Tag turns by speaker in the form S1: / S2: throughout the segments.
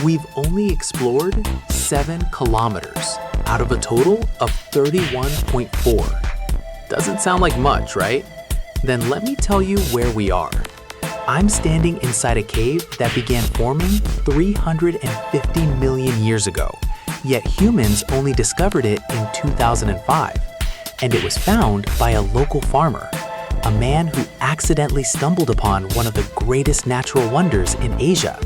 S1: We've only explored 7 kilometers out of a total of 31.4. Doesn't sound like much, right? Then let me tell you where we are. I'm standing inside a cave that began forming 350 million years ago, yet humans only discovered it in 2005. And it was found by a local farmer, a man who accidentally stumbled upon one of the greatest natural wonders in Asia.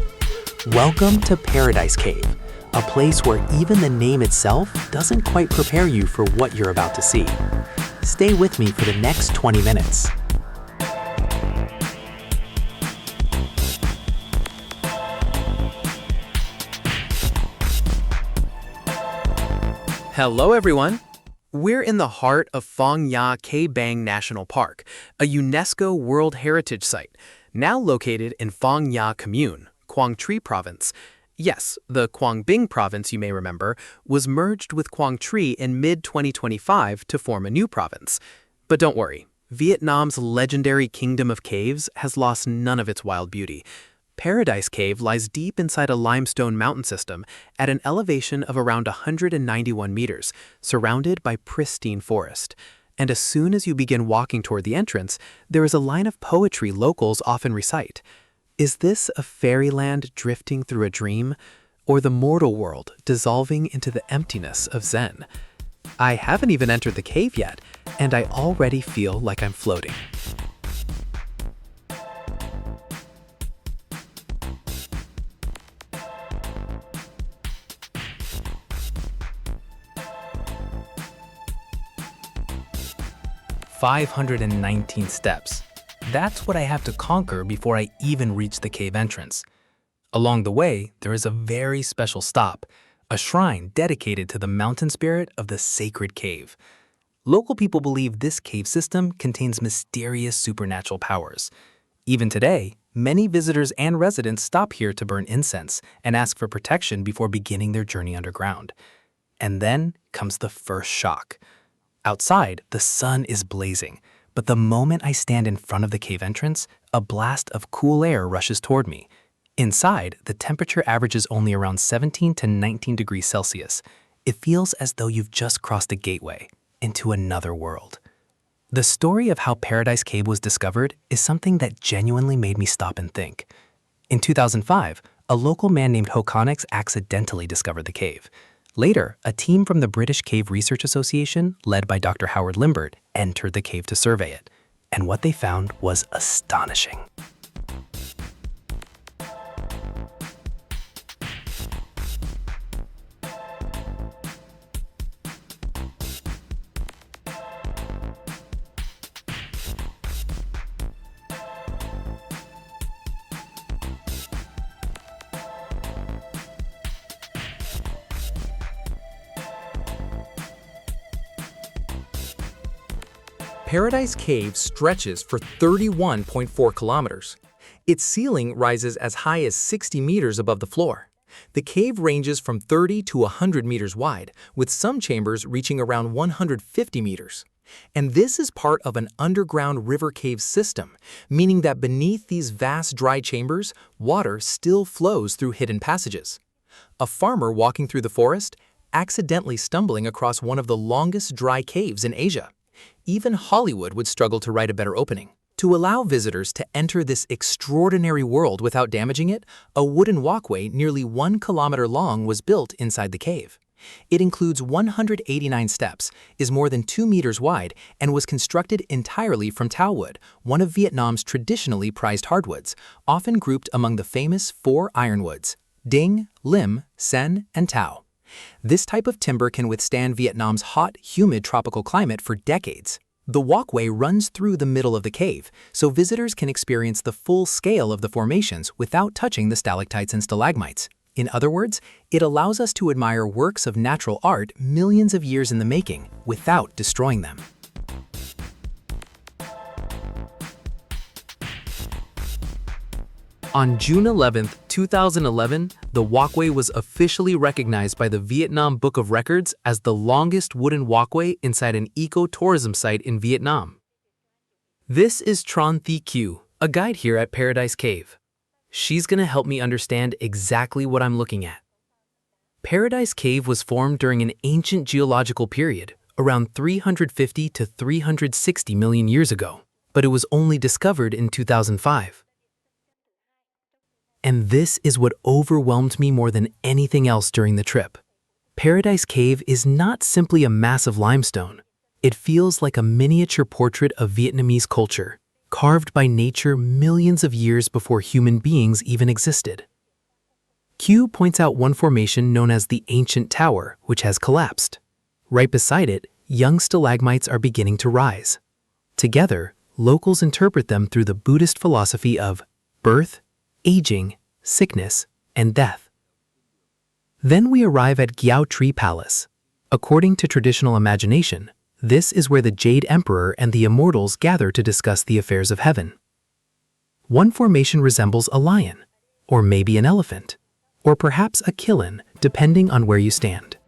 S1: Welcome to Paradise Cave, a place where even the name itself doesn't quite prepare you for what you're about to see. Stay with me for the next 20 minutes.
S2: Hello everyone! We're in the heart of Phong Nha Ke Bang National Park, a UNESCO World Heritage Site, now located in Phong Nha Commune, Quang Tri Province. Yes, the Quang Binh Province, you may remember, was merged with Quang Tri in mid-2025 to form a new province. But don't worry, Vietnam's legendary Kingdom of Caves has lost none of its wild beauty. Paradise Cave lies deep inside a limestone mountain system at an elevation of around 191 meters, surrounded by pristine forest. And as soon as you begin walking toward the entrance, there is a line of poetry locals often recite. Is this a fairyland drifting through a dream, or the mortal world dissolving into the emptiness of Zen? I haven't even entered the cave yet, and I already feel like I'm floating. "519 steps. That's what I have to conquer before I even reach the cave entrance. Along the way, there is a very special stop, a shrine dedicated to the mountain spirit of the sacred cave. Local people believe this cave system contains mysterious supernatural powers. Even today, many visitors and residents stop here to burn incense and ask for protection before beginning their journey underground. And then comes the first shock. Outside, the sun is blazing, but the moment I stand in front of the cave entrance, a blast of cool air rushes toward me. Inside, the temperature averages only around 17 to 19 degrees Celsius. It feels as though you've just crossed a gateway into another world. The story of how Paradise Cave was discovered is something that genuinely made me stop and think. In 2005, a local man named Hokonix accidentally discovered the cave. Later, a team from the British Cave Research Association, led by Dr. Howard Limbert, entered the cave to survey it. And what they found was astonishing.
S3: Paradise Cave stretches for 31.4 kilometers. Its ceiling rises as high as 60 meters above the floor. The cave ranges from 30 to 100 meters wide, with some chambers reaching around 150 meters. And this is part of an underground river cave system, meaning that beneath these vast dry chambers, water still flows through hidden passages. A farmer walking through the forest, accidentally stumbling across one of the longest dry caves in Asia. Even Hollywood would struggle to write a better opening. To allow visitors to enter this extraordinary world without damaging it, a wooden walkway nearly 1 kilometer long was built inside the cave. It includes 189 steps, is more than 2 meters wide, and was constructed entirely from tau wood, one of Vietnam's traditionally prized hardwoods, often grouped among the famous 4 ironwoods: ding, lim, sen, and tau. This type of timber can withstand Vietnam's hot, humid tropical climate for decades. The walkway runs through the middle of the cave, so visitors can experience the full scale of the formations without touching the stalactites and stalagmites. In other words, it allows us to admire works of natural art millions of years in the making without destroying them.
S1: On June 11, 2011, the walkway was officially recognized by the Vietnam Book of Records as the longest wooden walkway inside an eco-tourism site in Vietnam. This is Tron Thi Q, a guide here at Paradise Cave.
S2: She's gonna help me understand exactly what I'm looking at. Paradise Cave was formed during an ancient geological period, around 350 to 360 million years ago, but it was only discovered in 2005. And this is what overwhelmed me more than anything else during the trip. Paradise Cave is not simply a mass of limestone. It feels like a miniature portrait of Vietnamese culture, carved by nature millions of years before human beings even existed. Q points out one formation known as the Ancient Tower, which has collapsed. Right beside it, young stalagmites are beginning to rise. Together, locals interpret them through the Buddhist philosophy of birth, aging, sickness, and death. Then we arrive at Giao Tree Palace. According to traditional imagination, this is where the Jade Emperor and the immortals gather to discuss the affairs of heaven. One formation resembles a lion, or maybe an elephant, or perhaps a killin, depending on where you stand.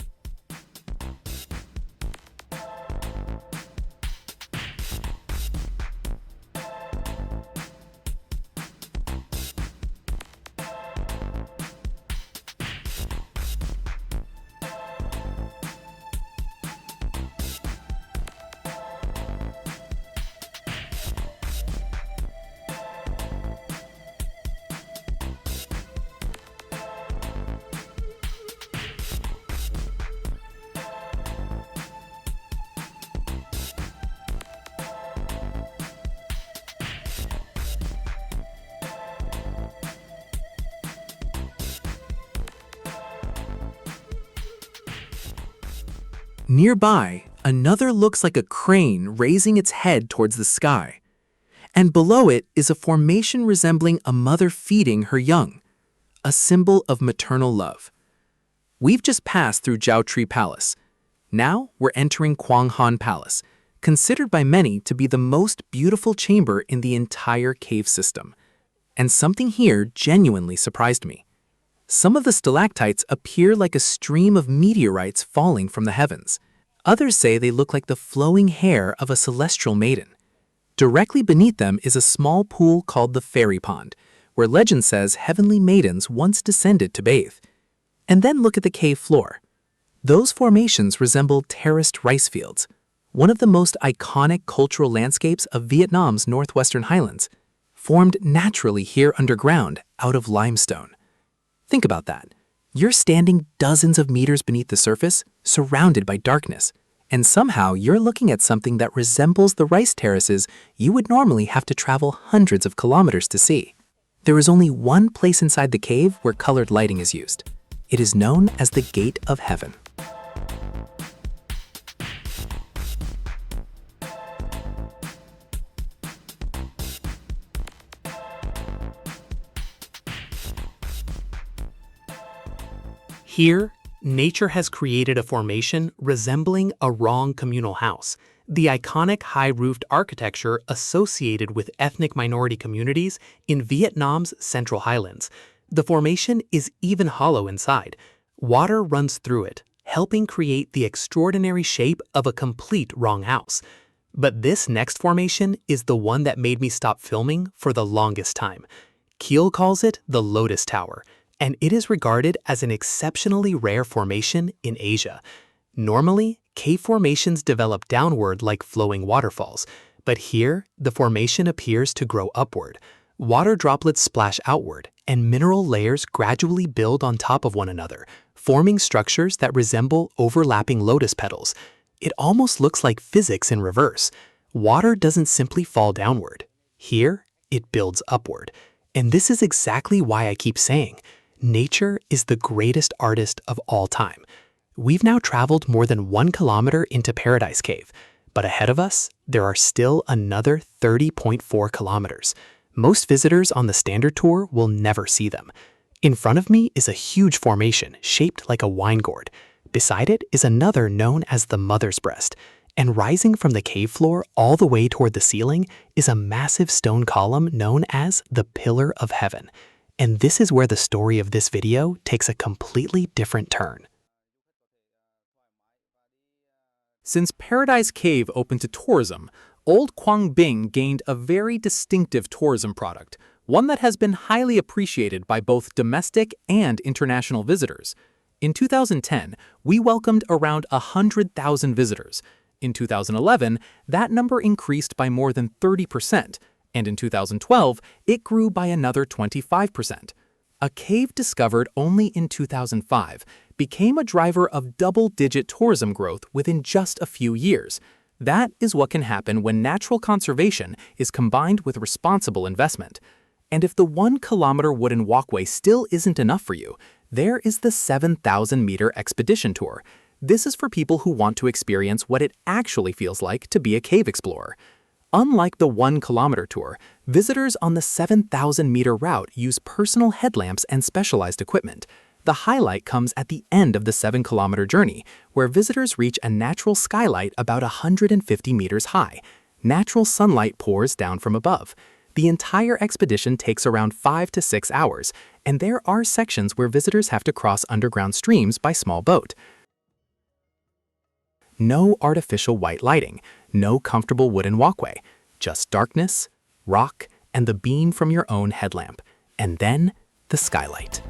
S3: Nearby, another looks like a crane raising its head towards the sky. And below it is a formation resembling a mother feeding her young, a symbol of maternal love. We've just passed through Giao Tree Palace. Now we're entering Quang Han Palace, considered by many to be the most beautiful chamber in the entire cave system. And something here genuinely surprised me. Some of the stalactites appear like a stream of meteorites falling from the heavens. Others say they look like the flowing hair of a celestial maiden. Directly beneath them is a small pool called the Fairy Pond, where legend says heavenly maidens once descended to bathe. And then look at the cave floor. Those formations resemble terraced rice fields, one of the most iconic cultural landscapes of Vietnam's northwestern highlands, formed naturally here underground out of limestone. Think about that. You're standing dozens of meters beneath the surface, surrounded by darkness, and somehow you're looking at something that resembles the rice terraces you would normally have to travel hundreds of kilometers to see. There is only one place inside the cave where colored lighting is used. It is known as the Gate of Heaven.
S2: Here, nature has created a formation resembling a Rong communal house, the iconic high-roofed architecture associated with ethnic minority communities in Vietnam's Central Highlands. The formation is even hollow inside. Water runs through it, helping create the extraordinary shape of a complete Rong house. But this next formation is the one that made me stop filming for the longest time. Keel calls it the Lotus Tower, and it is regarded as an exceptionally rare formation in Asia. Normally, cave formations develop downward like flowing waterfalls, but here, the formation appears to grow upward. Water droplets splash outward, and mineral layers gradually build on top of one another, forming structures that resemble overlapping lotus petals. It almost looks like physics in reverse. Water doesn't simply fall downward. Here, it builds upward. And this is exactly why I keep saying, nature is the greatest artist of all time. We've now traveled more than 1 kilometer into Paradise Cave, but ahead of us, there are still another 30.4 kilometers. Most visitors on the standard tour will never see them. In front of me is a huge formation shaped like a wine gourd. Beside it is another known as the Mother's Breast, and rising from the cave floor all the way toward the ceiling is a massive stone column known as the Pillar of Heaven. And this is where the story of this video takes a completely different turn.
S3: Since Paradise Cave opened to tourism, Old Quang Binh gained a very distinctive tourism product, one that has been highly appreciated by both domestic and international visitors. In 2010, we welcomed around 100,000 visitors. In 2011, that number increased by more than 30%, and in 2012, it grew by another 25%. A cave discovered only in 2005 became a driver of double-digit tourism growth within just a few years. That is what can happen when natural conservation is combined with responsible investment. And if the 1-kilometer wooden walkway still isn't enough for you, there is the 7,000-meter expedition tour. This is for people who want to experience what it actually feels like to be a cave explorer. Unlike the 1-kilometer tour, visitors on the 7,000-meter route use personal headlamps and specialized equipment. The highlight comes at the end of the 7-kilometer journey, where visitors reach a natural skylight about 150 meters high. Natural sunlight pours down from above. The entire expedition takes around 5 to 6 hours, and there are sections where visitors have to cross underground streams by small boat. No artificial white lighting, no comfortable wooden walkway, just darkness, rock, and the beam from your own headlamp, and then the skylight.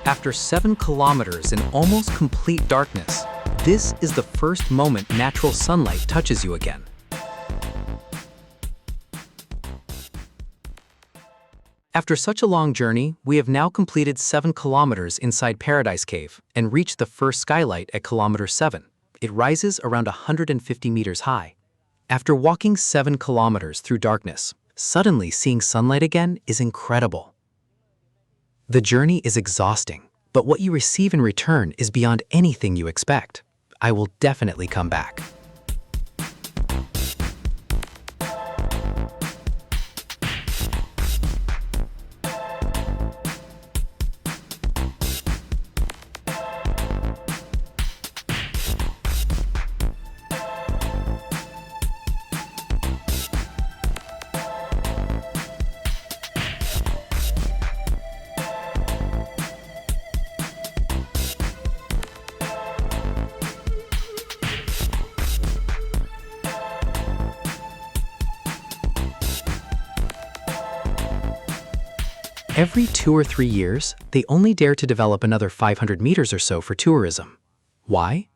S3: After 7 kilometers in almost complete darkness, this is the first moment natural sunlight touches you again. After such a long journey, we have now completed 7 kilometers inside Paradise Cave and reached the first skylight at kilometer 7. It rises around 150 meters high. After walking 7 kilometers through darkness, suddenly seeing sunlight again is incredible. The journey is exhausting, but what you receive in return is beyond anything you expect. I will definitely come back. Every 2 or 3 years, they only dare to develop another 500 meters or so for tourism. Why?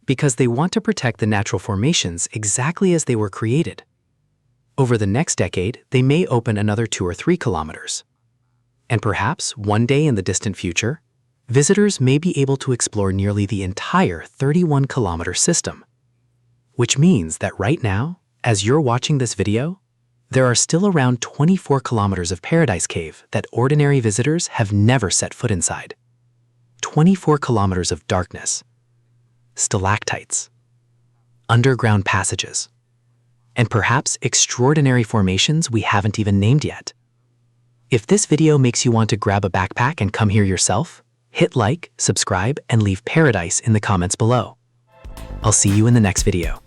S3: Because they want to protect the natural formations exactly as they were created. Over the next decade, they may open another 2 or 3 kilometers. And perhaps, one day in the distant future, visitors may be able to explore nearly the entire 31-kilometer system. Which means that right now, as you're watching this video, there are still around 24 kilometers of Paradise Cave that ordinary visitors have never set foot inside. 24 kilometers of darkness, stalactites, underground passages, and perhaps extraordinary formations we haven't even named yet. If this video makes you want to grab a backpack and come here yourself, hit like, subscribe, and leave paradise in the comments below. I'll see you in the next video.